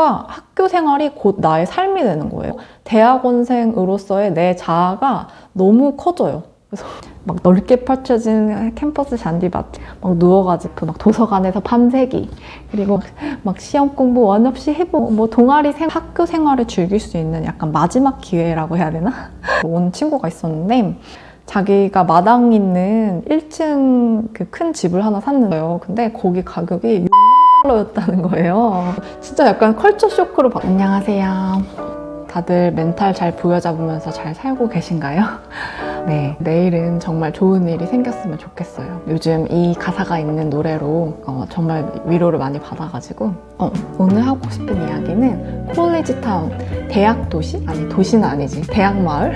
학교 생활이 곧 나의 삶이 되는 거예요. 대학원생으로서의 내 자아가 너무 커져요. 그래서 막 넓게 펼쳐진 캠퍼스 잔디밭, 막 누워가지고 막 도서관에서 밤새기, 그리고 막 시험 공부 원 없이 해보고, 뭐 동아리 학교 생활을 즐길 수 있는 약간 마지막 기회라고 해야 되나? 온 친구가 있었는데, 자기가 마당 있는 1층 그 큰 집을 하나 샀는데요. 근데 거기 가격이 6만 달러였다는 거예요. 진짜 약간 컬처 쇼크로 안녕하세요. 다들 멘탈 잘 부여잡으면서 잘 살고 계신가요? 네, 내일은 정말 좋은 일이 생겼으면 좋겠어요. 요즘 이 가사가 있는 노래로 정말 위로를 많이 받아가지고 오늘 하고 싶은 이야기는 콜리지 타운, 대학 도시? 아니, 도시는 아니지. 대학 마을?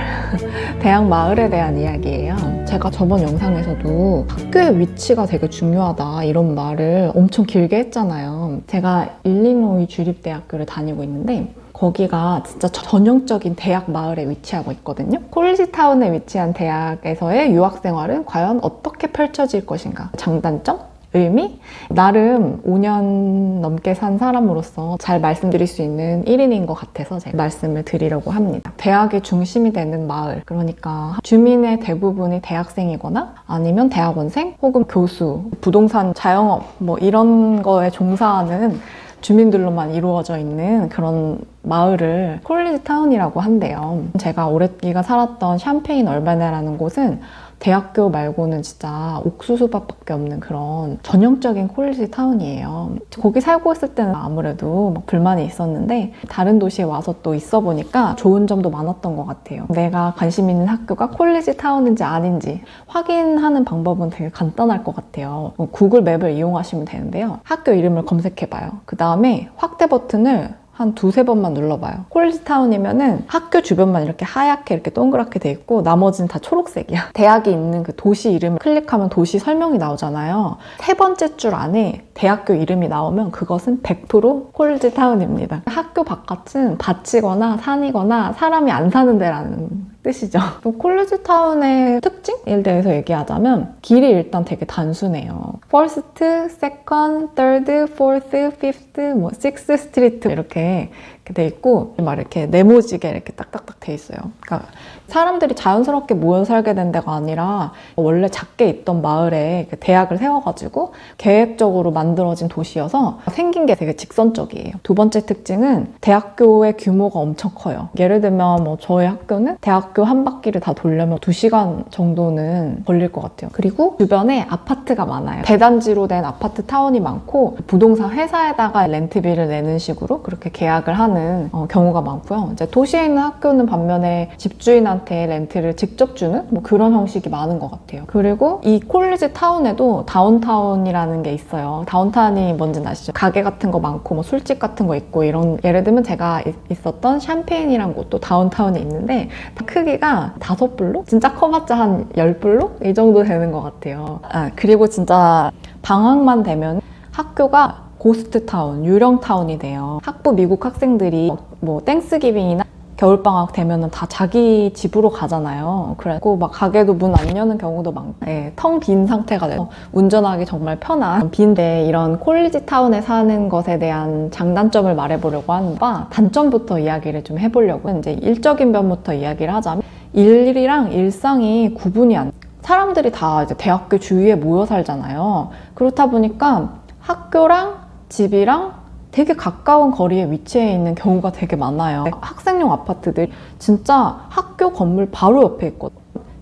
대학 마을에 대한 이야기예요. 제가 저번 영상에서도 학교의 위치가 되게 중요하다 이런 말을 엄청 길게 했잖아요. 제가 일리노이 주립대학교를 다니고 있는데 거기가 진짜 전형적인 대학 마을에 위치하고 있거든요. 콜리지 타운에 위치한 대학에서의 유학 생활은 과연 어떻게 펼쳐질 것인가? 장단점? 의미? 나름 5년 넘게 산 사람으로서 잘 말씀드릴 수 있는 1인인 것 같아서 제가 말씀을 드리려고 합니다. 대학의 중심이 되는 마을, 그러니까 주민의 대부분이 대학생이거나 아니면 대학원생 혹은 교수, 부동산, 자영업 뭐 이런 거에 종사하는 주민들로만 이루어져 있는 그런 마을을 콜리지 타운이라고 한대요. 제가 오랜 기간 살았던 샴페인 얼바네라는 곳은 대학교 말고는 진짜 옥수수밭밖에 없는 그런 전형적인 콜리지 타운이에요. 거기 살고 있을 때는 아무래도 막 불만이 있었는데 다른 도시에 와서 또 있어 보니까 좋은 점도 많았던 것 같아요. 내가 관심 있는 학교가 콜리지 타운인지 아닌지 확인하는 방법은 되게 간단할 것 같아요. 구글 맵을 이용하시면 되는데요. 학교 이름을 검색해봐요. 그 다음에 확대 버튼을 한 두세 번만 눌러봐요. 콜리지 타운이면은 학교 주변만 이렇게 하얗게 이렇게 동그랗게 돼 있고 나머지는 다 초록색이야. 대학이 있는 그 도시 이름을 클릭하면 도시 설명이 나오잖아요. 세 번째 줄 안에 대학교 이름이 나오면 그것은 100% 콜리지 타운입니다. 학교 바깥은 밭이거나 산이거나 사람이 안 사는 데라는 뜻이죠. 콜리지 타운의 특징에 대해서 얘기하자면 길이 일단 되게 단순해요. First, Second, Third, Fourth, Fifth, 뭐 Sixth 스트리트 이렇게 돼 있고 막 이렇게 네모지게 이렇게 딱딱딱 돼 있어요. 그러니까 사람들이 자연스럽게 모여 살게 된 데가 아니라 원래 작게 있던 마을에 대학을 세워가지고 계획적으로 만들어진 도시여서 생긴 게 되게 직선적이에요. 두 번째 특징은 대학교의 규모가 엄청 커요. 예를 들면 뭐 저희 학교는 대학교 한 바퀴를 다 돌려면 2시간 정도는 걸릴 것 같아요. 그리고 주변에 아파트가 많아요. 대단지로 된 아파트 타운이 많고 부동산 회사에다가 렌트비를 내는 식으로 그렇게 계약을 하는 경우가 많고요. 이제 도시에 있는 학교는 반면에 집주인한테 렌트를 직접 주는 뭐 그런 형식이 많은 것 같아요. 그리고 이 콜리지 타운에도 다운타운이라는 게 있어요. 다운타운이 뭔지 아시죠? 가게 같은 거 많고 뭐 술집 같은 거 있고 이런, 예를 들면 제가 있었던 샴페인이라는 곳도 다운타운에 있는데 크기가 5블록? 진짜 커봤자 한 10블록? 이 정도 되는 것 같아요. 그리고 진짜 방학만 되면 학교가 고스트타운, 유령타운이 돼요. 학부 미국 학생들이 뭐 땡스기빙이나 겨울방학 되면은 다 자기 집으로 가잖아요. 그래고 막 가게도 문 안 여는 경우도 많고, 텅 빈 상태가 돼서 운전하기 정말 편한 빈데, 이런 콜리지 타운에 사는 것에 대한 장단점을 말해보려고 하는 바 단점부터 이야기를 좀 해보려고. 이제 일적인 면부터 이야기를 하자면 일이랑 일상이 구분이 안 돼요. 사람들이 다 이제 대학교 주위에 모여 살잖아요. 그렇다 보니까 학교랑 집이랑 되게 가까운 거리에 위치해 있는 경우가 되게 많아요. 학생용 아파트들 진짜 학교 건물 바로 옆에 있거든.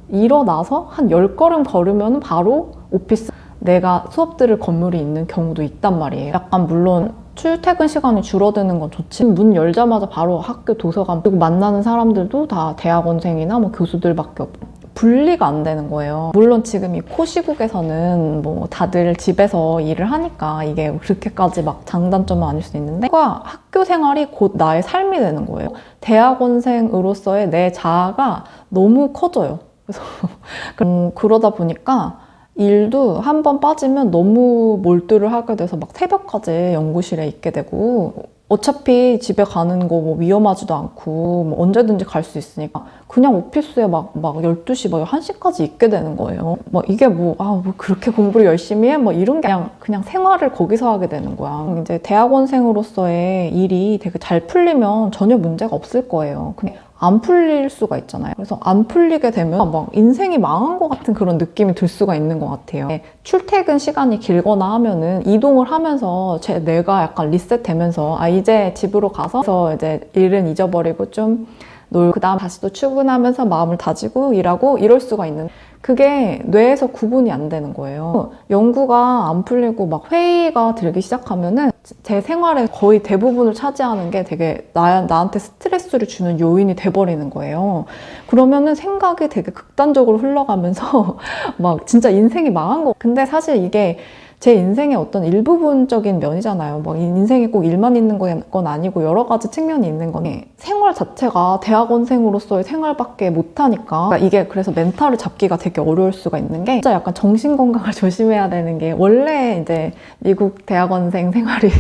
일어나서 한 10걸음 걸으면 바로 오피스, 내가 수업 들을 건물이 있는 경우도 있단 말이에요. 약간 물론 출퇴근 시간이 줄어드는 건 좋지만 문 열자마자 바로 학교 도서관, 그리고 만나는 사람들도 다 대학원생이나 뭐 교수들밖에 없고 분리가 안 되는 거예요. 물론 지금 이 코시국에서는 뭐 다들 집에서 일을 하니까 이게 그렇게까지 막 장단점은 아닐 수 있는데 학교 생활이 곧 나의 삶이 되는 거예요. 대학원생으로서의 내 자아가 너무 커져요. 그래서 그러다 보니까 일도 한 번 빠지면 너무 몰두를 하게 돼서 막 새벽까지 연구실에 있게 되고 어차피 집에 가는 거 뭐 위험하지도 않고 뭐 언제든지 갈 수 있으니까 그냥 오피스에 막 12시, 막 1시까지 있게 되는 거예요. 뭐 이게 뭐 그렇게 공부를 열심히 해? 뭐 이런 게 그냥 생활을 거기서 하게 되는 거야. 이제 대학원생으로서의 일이 되게 잘 풀리면 전혀 문제가 없을 거예요. 근데 안 풀릴 수가 있잖아요. 그래서 안 풀리게 되면 막 인생이 망한 것 같은 그런 느낌이 들 수가 있는 것 같아요. 출퇴근 시간이 길거나 하면은 이동을 하면서 뇌가 약간 리셋되면서 이제 집으로 가서 이제 일은 잊어버리고 좀 놀고 그다음 다시 또 출근하면서 마음을 다지고 일하고 이럴 수가 있는, 그게 뇌에서 구분이 안 되는 거예요. 연구가 안 풀리고 막 회의가 들기 시작하면은 제 생활의 거의 대부분을 차지하는 게 되게 나한테 스트레스를 주는 요인이 돼버리는 거예요. 그러면은 생각이 되게 극단적으로 흘러가면서 막 진짜 인생이 망한 거. 근데 사실 이게 제 인생의 어떤 일부분적인 면이잖아요. 뭐 인생이 꼭 일만 있는 건 아니고 여러 가지 측면이 있는 거니 생활 자체가 대학원생으로서의 생활밖에 못하니까 이게 그래서 멘탈을 잡기가 되게 어려울 수가 있는 게 진짜 약간 정신건강을 조심해야 되는 게, 원래 이제 미국 대학원생 생활이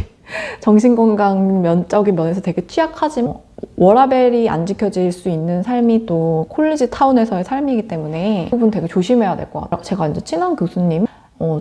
정신건강 면적인 면에서 되게 취약하지만 워라밸이 안 지켜질 수 있는 삶이 또 콜리지 타운에서의 삶이기 때문에 그 부분 되게 조심해야 될 것 같아요. 제가 이제 친한 교수님,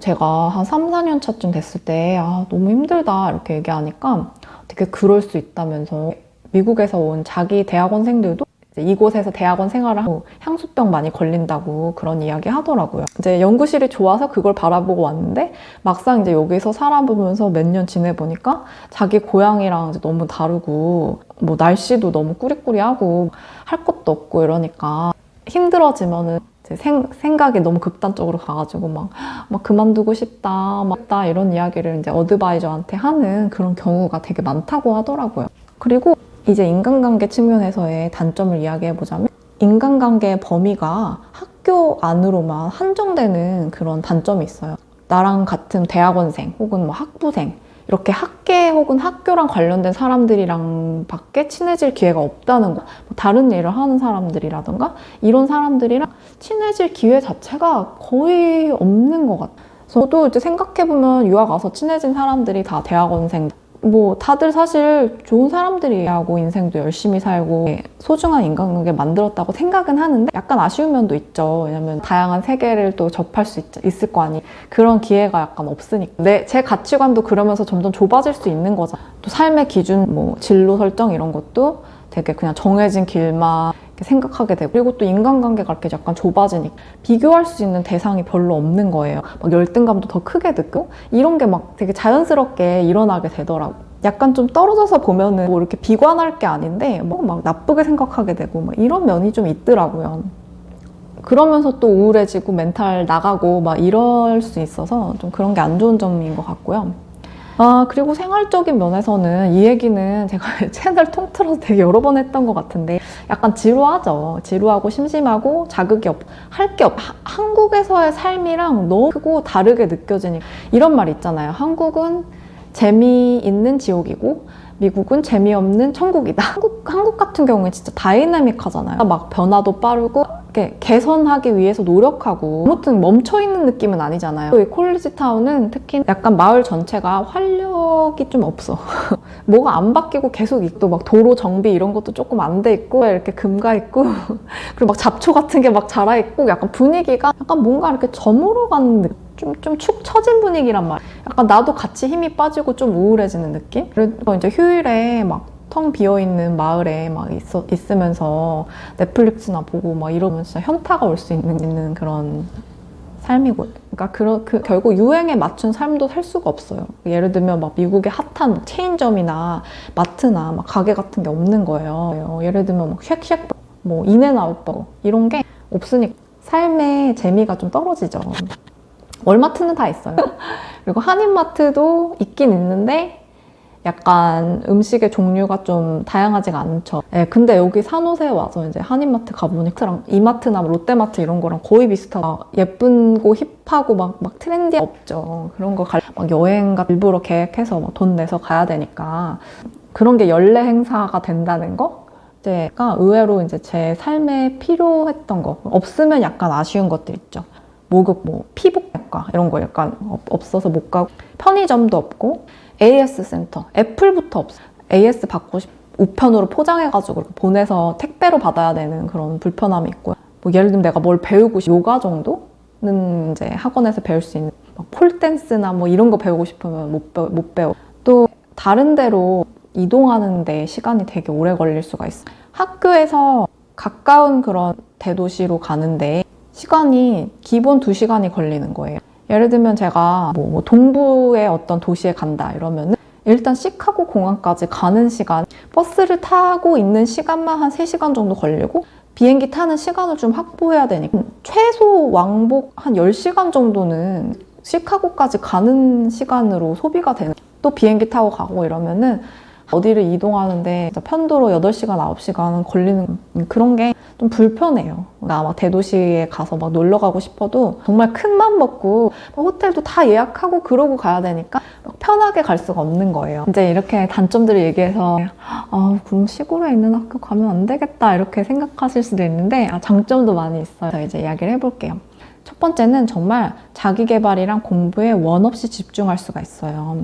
제가 한 3, 4년 차쯤 됐을 때 너무 힘들다 이렇게 얘기하니까 되게 그럴 수 있다면서, 미국에서 온 자기 대학원생들도 이곳에서 대학원 생활을 하고 향수병 많이 걸린다고 그런 이야기 하더라고요. 이제 연구실이 좋아서 그걸 바라보고 왔는데 막상 이제 여기서 살아보면서 몇 년 지내보니까 자기 고향이랑 이제 너무 다르고 뭐 날씨도 너무 꾸리꾸리하고 할 것도 없고 이러니까 힘들어지면은 생각이 너무 극단적으로 가가지고 막 그만두고 싶다, 이런 이야기를 이제 어드바이저한테 하는 그런 경우가 되게 많다고 하더라고요. 그리고 이제 인간관계 측면에서의 단점을 이야기해보자면, 인간관계의 범위가 학교 안으로만 한정되는 그런 단점이 있어요. 나랑 같은 대학원생 혹은 뭐 학부생, 이렇게 학계 혹은 학교랑 관련된 사람들이랑 밖에 친해질 기회가 없다는 거. 다른 일을 하는 사람들이라던가 이런 사람들이랑 친해질 기회 자체가 거의 없는 것 같아요. 저도 이제 생각해보면 유학 와서 친해진 사람들이 다 대학원생, 뭐 다들 사실 좋은 사람들이라고 인생도 열심히 살고 소중한 인간관계 만들었다고 생각은 하는데 약간 아쉬운 면도 있죠. 왜냐면 다양한 세계를 또 접할 수 있을 거 아니, 그런 기회가 약간 없으니까. 제 가치관도 그러면서 점점 좁아질 수 있는 거죠. 또 삶의 기준, 뭐 진로 설정 이런 것도 되게 그냥 정해진 길만 생각하게 되고, 그리고 또 인간관계가 이렇게 약간 좁아지니까 비교할 수 있는 대상이 별로 없는 거예요. 막 열등감도 더 크게 느끼고 이런 게 막 되게 자연스럽게 일어나게 되더라고. 약간 좀 떨어져서 보면은 뭐 이렇게 비관할 게 아닌데 막 나쁘게 생각하게 되고 막 이런 면이 좀 있더라고요. 그러면서 또 우울해지고 멘탈 나가고 막 이럴 수 있어서 좀 그런 게 안 좋은 점인 것 같고요. 그리고 생활적인 면에서는 이 얘기는 제가 채널 통틀어서 되게 여러 번 했던 것 같은데 약간 지루하죠. 지루하고 심심하고 자극이 할 게 없고, 한국에서의 삶이랑 너무 크고 다르게 느껴지니까 이런 말 있잖아요. 한국은 재미있는 지옥이고 미국은 재미없는 천국이다. 한국 같은 경우에 진짜 다이내믹하잖아요. 막 변화도 빠르고 이렇게 개선하기 위해서 노력하고 아무튼 멈춰있는 느낌은 아니잖아요. 이 콜리지 타운은 특히 약간 마을 전체가 활력이 좀 없어. 뭐가 안 바뀌고 계속 있고 막 도로 정비 이런 것도 조금 안 돼 있고 이렇게 금가 있고 그리고 막 잡초 같은 게 막 자라 있고 약간 분위기가 약간 뭔가 이렇게 저물어가는 느낌? 좀 축 처진 분위기란 말이야. 약간 나도 같이 힘이 빠지고 좀 우울해지는 느낌? 그래서 이제 휴일에 막 텅 비어있는 마을에 막 있으면서 넷플릭스나 보고 막 이러면 진짜 현타가 올 수 있는 그런 삶이고, 그러니까 결국 유행에 맞춘 삶도 살 수가 없어요. 예를 들면 막 미국의 핫한 체인점이나 마트나 막 가게 같은 게 없는 거예요. 예를 들면 막 쉑쉑, 뭐 인앤아웃버거 이런 게 없으니까 삶의 재미가 좀 떨어지죠. 월마트는 다 있어요. 그리고 한인마트도 있긴 있는데 약간 음식의 종류가 좀 다양하지가 않죠. 네, 근데 여기 산호세에 와서 이제 한인마트 가보니까 이마트나 롯데마트 이런 거랑 거의 비슷하고 예쁘고 힙하고 막 트렌디 없죠. 그런 거 막 여행 일부러 계획해서 막 돈 내서 가야 되니까 그런 게 연례 행사가 된다는 거? 제가 의외로 이제 제 삶에 필요했던 거, 없으면 약간 아쉬운 것들 있죠. 목욕, 뭐 피부과 이런 거 약간 없어서 못 가고, 편의점도 없고 AS 센터, 애플부터 없어. AS 받고 우편으로 포장해가지고 보내서 택배로 받아야 되는 그런 불편함이 있고요. 뭐 예를 들면 내가 뭘 배우고 요가 정도는 이제 학원에서 배울 수 있는 폴댄스나 뭐 이런 거 배우고 싶으면 못 배워. 또 다른 데로 이동하는데 시간이 되게 오래 걸릴 수가 있어요. 학교에서 가까운 그런 대도시로 가는데 시간이 기본 2시간이 걸리는 거예요. 예를 들면 제가 뭐 동부의 어떤 도시에 간다 이러면은 일단 시카고 공항까지 가는 시간, 버스를 타고 있는 시간만 한 3시간 정도 걸리고 비행기 타는 시간을 좀 확보해야 되니까 최소 왕복 한 10시간 정도는 시카고까지 가는 시간으로 소비가 되는. 또 비행기 타고 가고 이러면은 어디를 이동하는데 편도로 8시간, 9시간 걸리는 그런 게 좀 불편해요. 나 막 대도시에 가서 막 놀러 가고 싶어도 정말 큰 맘 먹고 호텔도 다 예약하고 그러고 가야 되니까 편하게 갈 수가 없는 거예요. 이제 이렇게 단점들을 얘기해서 그럼 시골에 있는 학교 가면 안 되겠다 이렇게 생각하실 수도 있는데 장점도 많이 있어요. 그래서 이제 이야기를 해볼게요. 첫 번째는 정말 자기 개발이랑 공부에 원 없이 집중할 수가 있어요.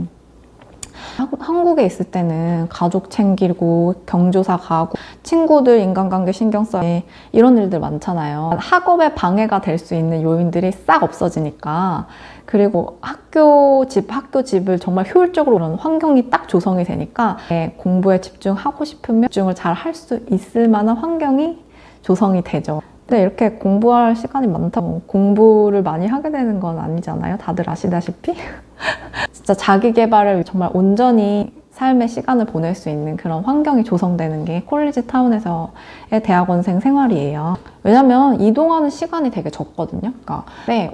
한국에 있을 때는 가족 챙기고 경조사 가고 친구들 인간관계 신경 써야 이런 일들 많잖아요. 학업에 방해가 될 수 있는 요인들이 싹 없어지니까. 그리고 학교 집을 정말 효율적으로 그런 환경이 딱 조성이 되니까 공부에 집중하고 싶으면 집중을 잘 할 수 있을 만한 환경이 조성이 되죠. 근데 이렇게 공부할 시간이 많다고 공부를 많이 하게 되는 건 아니잖아요. 다들 아시다시피. 진짜 자기 개발을 정말 온전히 삶의 시간을 보낼 수 있는 그런 환경이 조성되는 게 콜리지 타운에서의 대학원생 생활이에요. 왜냐면 이동하는 시간이 되게 적거든요. 그러니까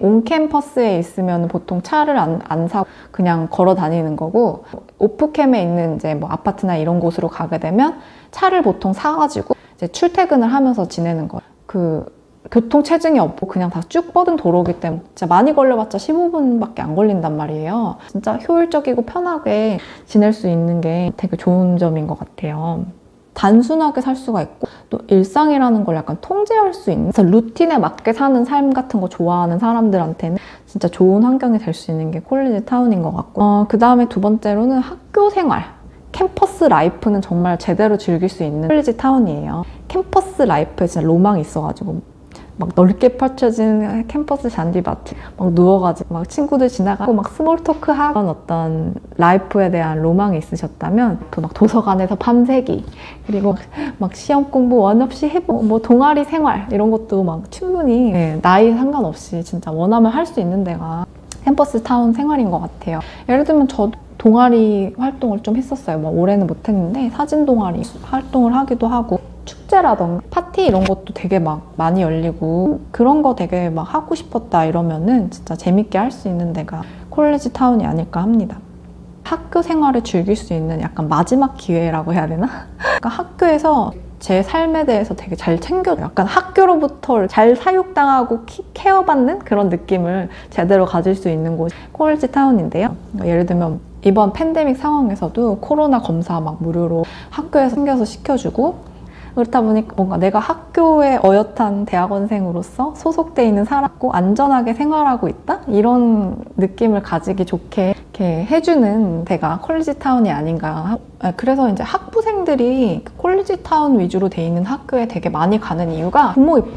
온 캠퍼스에 있으면 보통 차를 안 사고 그냥 걸어 다니는 거고, 오프캠에 있는 이제 뭐 아파트나 이런 곳으로 가게 되면 차를 보통 사가지고 이제 출퇴근을 하면서 지내는 거예요. 교통 체증이 없고 그냥 다 쭉 뻗은 도로이기 때문에 진짜 많이 걸려봤자 15분밖에 안 걸린단 말이에요. 진짜 효율적이고 편하게 지낼 수 있는 게 되게 좋은 점인 것 같아요. 단순하게 살 수가 있고 또 일상이라는 걸 약간 통제할 수 있는, 루틴에 맞게 사는 삶 같은 거 좋아하는 사람들한테는 진짜 좋은 환경이 될 수 있는 게 콜리지 타운인 것 같고, 그 다음에 두 번째로는 학교 생활. 캠퍼스 라이프는 정말 제대로 즐길 수 있는 콜리지 타운이에요. 캠퍼스 라이프에 진짜 로망이 있어가지고 막 넓게 펼쳐진 캠퍼스 잔디밭 막 누워가지고 막 친구들 지나가고 막 스몰 토크 하고 어떤 라이프에 대한 로망이 있으셨다면 막 도서관에서 밤새기, 그리고 막 시험 공부 원 없이 해보고 뭐 동아리 생활 이런 것도 막 충분히 나이 상관없이 진짜 원하면 할 수 있는 데가 캠퍼스 타운 생활인 것 같아요. 예를 들면 저도 동아리 활동을 좀 했었어요. 뭐 올해는 못했는데 사진 동아리 활동을 하기도 하고, 축제라던가 파티 이런 것도 되게 막 많이 열리고 그런 거 되게 막 하고 싶었다 이러면은 진짜 재밌게 할 수 있는 데가 콜리지 타운이 아닐까 합니다. 학교 생활을 즐길 수 있는 약간 마지막 기회라고 해야 되나? 그러니까 학교에서 제 삶에 대해서 되게 잘 챙겨줘요. 약간 학교로부터 잘 사육당하고 케어받는 그런 느낌을 제대로 가질 수 있는 곳이 콜리지 타운인데요. 예를 들면 이번 팬데믹 상황에서도 코로나 검사 막 무료로 학교에서 챙겨서 시켜주고, 그렇다 보니까 뭔가 내가 학교에 어엿한 대학원생으로서 소속돼 있는 사람고 안전하게 생활하고 있다? 이런 느낌을 가지기 좋게 이렇게 해주는 데가 콜리지 타운이 아닌가. 그래서 이제 학부생들이 콜리지 타운 위주로 돼 있는 학교에 되게 많이 가는 이유가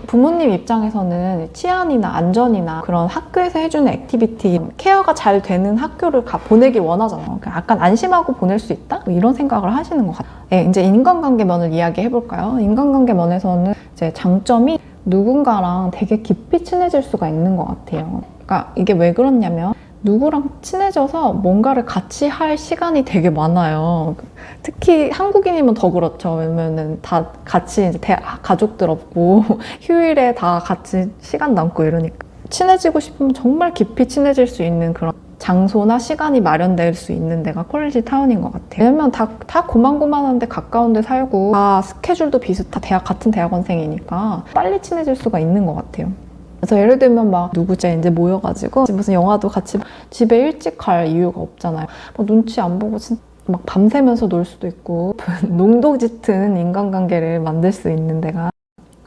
부모님 입장에서는 치안이나 안전이나 그런 학교에서 해주는 액티비티, 케어가 잘 되는 학교를 보내길 원하잖아요. 약간 안심하고 보낼 수 있다? 이런 생각을 하시는 것 같아요. 이제 인간관계 면을 이야기해 볼까요? 인간관계 면에서는 이제 장점이 누군가랑 되게 깊이 친해질 수가 있는 것 같아요. 그러니까 이게 왜 그렇냐면 누구랑 친해져서 뭔가를 같이 할 시간이 되게 많아요. 특히 한국인이면 더 그렇죠. 왜냐면은 다 같이 이제 가족들 없고 휴일에 다 같이 시간 남고 이러니까 친해지고 싶으면 정말 깊이 친해질 수 있는 그런 장소나 시간이 마련될 수 있는 데가 콜리지 타운인 것 같아요. 왜냐면 다 고만고만한데 가까운 데 살고 다 스케줄도 같은 대학원생이니까 빨리 친해질 수가 있는 것 같아요. 그래서 예를 들면 막 누구제 이제 모여가지고 무슨 영화도 같이 집에 일찍 갈 이유가 없잖아요. 뭐 눈치 안 보고 막 밤새면서 놀 수도 있고 농도 짙은 인간관계를 만들 수 있는 데가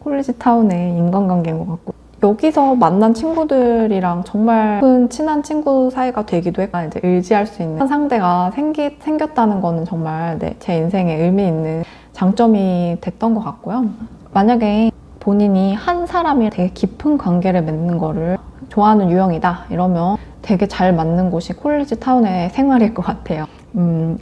콜리지 타운의 인간관계인 것 같고, 여기서 만난 친구들이랑 정말 큰 친한 친구 사이가 되기도 했고 이제 의지할 수 있는 상대가 생겼다는 거는 정말 제 인생에 의미 있는 장점이 됐던 것 같고요. 만약에 본인이 한 사람이 되게 깊은 관계를 맺는 거를 좋아하는 유형이다 이러면 되게 잘 맞는 곳이 콜리지 타운의 생활일 것 같아요.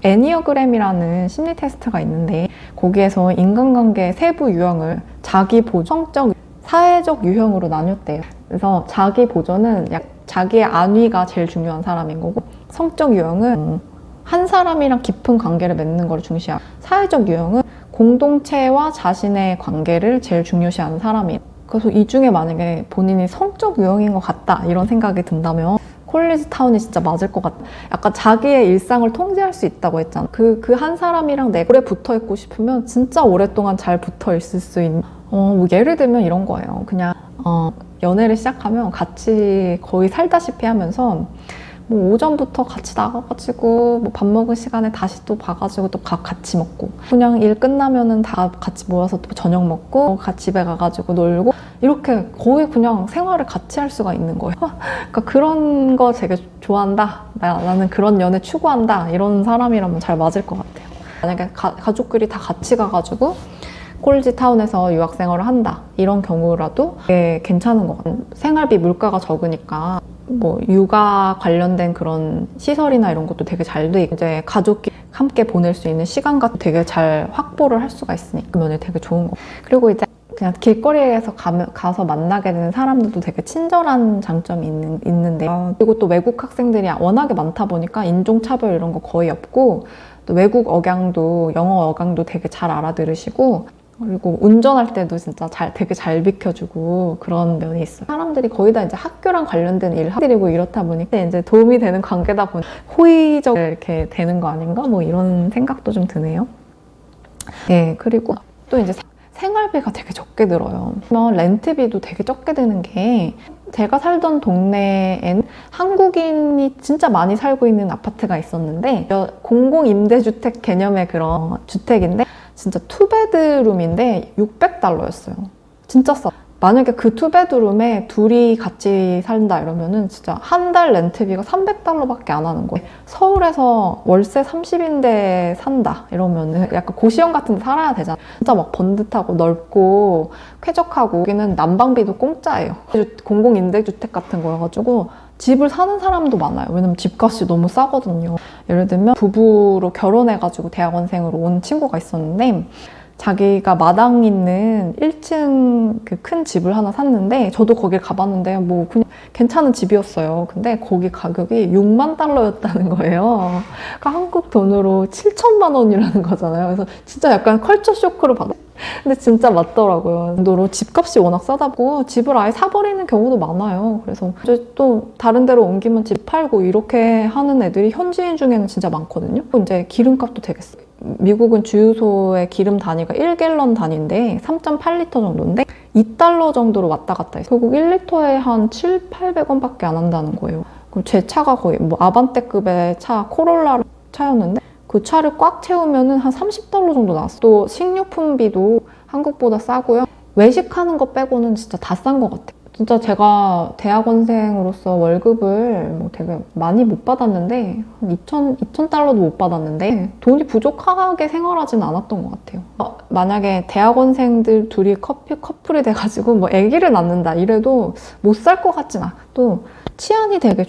애니어그램이라는 심리 테스트가 있는데 거기에서 인간관계 세부 유형을 자기 보존, 성적, 사회적 유형으로 나눴대요. 그래서 자기 보존은 자기의 안위가 제일 중요한 사람인 거고, 성적 유형은 한 사람이랑 깊은 관계를 맺는 걸 중시하고, 사회적 유형은 공동체와 자신의 관계를 제일 중요시하는 사람이에요. 그래서 이 중에 만약에 본인이 성적 유형인 것 같다 이런 생각이 든다면 콜리지 타운이 진짜 맞을 것 같아. 약간 자기의 일상을 통제할 수 있다고 했잖아. 그 한 사람이랑 내가 오래 붙어 있고 싶으면 진짜 오랫동안 잘 붙어 있을 수 있는. 뭐 예를 들면 이런 거예요. 그냥 연애를 시작하면 같이 거의 살다시피 하면서 뭐 오전부터 같이 나가가지고 뭐 밥 먹을 시간에 다시 또 봐가지고 또 같이 먹고, 그냥 일 끝나면은 다 같이 모여서 또 저녁 먹고 같이 집에 가가지고 놀고, 이렇게 거의 그냥 생활을 같이 할 수가 있는 거예요. 그러니까 그런 거 되게 좋아한다, 나는 그런 연애 추구한다 이런 사람이라면 잘 맞을 것 같아요. 만약에 가족끼리 다 같이 가가지고 콜리지 타운에서 유학생활을 한다 이런 경우라도 되게 괜찮은 것 같아요. 생활비 물가가 적으니까 뭐 육아 관련된 그런 시설이나 이런 것도 되게 잘 돼 있고, 이제 가족끼리 함께 보낼 수 있는 시간 같은 되게 잘 확보를 할 수가 있으니까 그 면이 되게 좋은 거. 그리고 이제 그냥 길거리에서 가서 만나게 되는 사람들도 되게 친절한 장점이 있는데, 그리고 또 외국 학생들이 워낙에 많다 보니까 인종차별 이런 거 거의 없고, 또 외국 억양도, 영어 억양도 되게 잘 알아들으시고, 그리고 운전할 때도 진짜 되게 잘 비켜주고 그런 면이 있어요. 사람들이 거의 다 이제 학교랑 관련된 일을 하고 이렇다 보니까 이제 도움이 되는 관계다 보니 호의적 이렇게 되는 거 아닌가? 뭐 이런 생각도 좀 드네요. 네, 그리고 또 이제 생활비가 되게 적게 들어요. 렌트비도 되게 적게 드는 게, 제가 살던 동네엔 한국인이 진짜 많이 살고 있는 아파트가 있었는데, 공공임대주택 개념의 그런 주택인데 진짜 투베드룸인데 $600였어요. 진짜 싸. 만약에 그 투베드룸에 둘이 같이 산다 이러면은 진짜 한 달 렌트비가 $300밖에 안 하는 거예요. 서울에서 월세 30인데 산다 이러면은 약간 고시원 같은 데 살아야 되잖아. 진짜 막 번듯하고 넓고 쾌적하고, 여기는 난방비도 공짜예요. 공공임대주택 같은 거여가지고 집을 사는 사람도 많아요. 왜냐면 집값이 너무 싸거든요. 예를 들면 부부로 결혼해가지고 대학원생으로 온 친구가 있었는데, 자기가 마당 있는 1층 그 큰 집을 하나 샀는데, 저도 거길 가봤는데 뭐 그냥 괜찮은 집이었어요. 근데 거기 가격이 $60,000였다는 거예요. 그러니까 한국 돈으로 7천만 원이라는 거잖아요. 그래서 진짜 약간 컬처 쇼크를 받았어요. 근데 진짜 맞더라고요. 정도로 집값이 워낙 싸다 보고 집을 아예 사버리는 경우도 많아요. 그래서 이제 또 다른 데로 옮기면 집 팔고 이렇게 하는 애들이 현지인 중에는 진짜 많거든요. 이제 기름값도 되게 싸요. 미국은 주유소의 기름 단위가 1갤런 단위인데 3.8리터 정도인데 $2 정도로 왔다 갔다 했어요. 결국 1리터에 한 700~800원밖에 안 한다는 거예요. 그리고 제 차가 거의 뭐 아반떼급의 차, 코롤라 차였는데 그 차를 꽉 채우면은 한 $30 정도 나왔어요. 또 식료품비도 한국보다 싸고요. 외식하는 거 빼고는 진짜 다 싼 것 같아요. 진짜 제가 대학원생으로서 월급을 뭐 되게 많이 못 받았는데, 한 $2,000도 못 받았는데 돈이 부족하게 생활하지는 않았던 것 같아요. 만약에 대학원생들 둘이 커플이 돼가지고 뭐 아기를 낳는다 이래도 못 살 것 같진 않아. 또 치안이 되게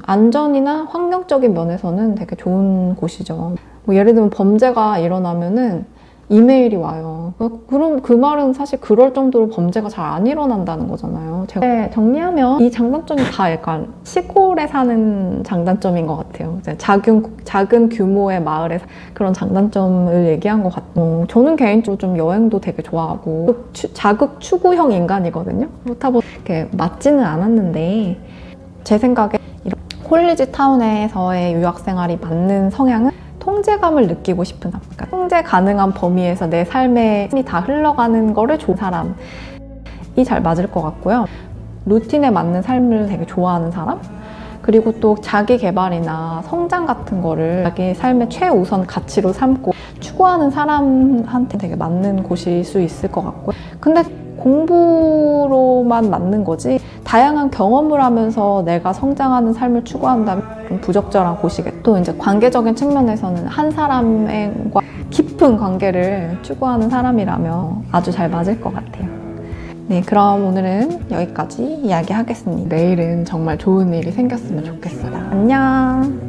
안전이나 환경적인 면에서는 되게 좋은 곳이죠. 뭐 예를 들면 범죄가 일어나면은 이메일이 와요. 그럼 그 말은 사실 그럴 정도로 범죄가 잘 안 일어난다는 거잖아요. 제가 정리하면 이 장단점이 다 약간 시골에 사는 장단점인 것 같아요. 이제 작은 규모의 마을에 그런 장단점을 얘기한 것 같아요. 저는 개인적으로 좀 여행도 되게 좋아하고 자극 추구형 인간이거든요. 그렇다 보니 이렇게 맞지는 않았는데, 제 생각에 이런 콜리지 타운에서의 유학생활이 맞는 성향은 통제감을 느끼고 싶은 사람, 그러니까 통제 가능한 범위에서 내 삶에 힘이 다 흘러가는 거를 좋은 사람이 잘 맞을 것 같고요. 루틴에 맞는 삶을 되게 좋아하는 사람, 그리고 또 자기 개발이나 성장 같은 거를 자기 삶의 최우선 가치로 삼고 추구하는 사람한테 되게 맞는 곳일 수 있을 것 같고요. 근데 공부로만 맞는 거지 다양한 경험을 하면서 내가 성장하는 삶을 추구한다면 좀 부적절한 곳이겠다. 또 이제 관계적인 측면에서는 한 사람과 깊은 관계를 추구하는 사람이라면 아주 잘 맞을 것 같아요. 네, 그럼 오늘은 여기까지 이야기하겠습니다. 내일은 정말 좋은 일이 생겼으면 좋겠어요. 안녕!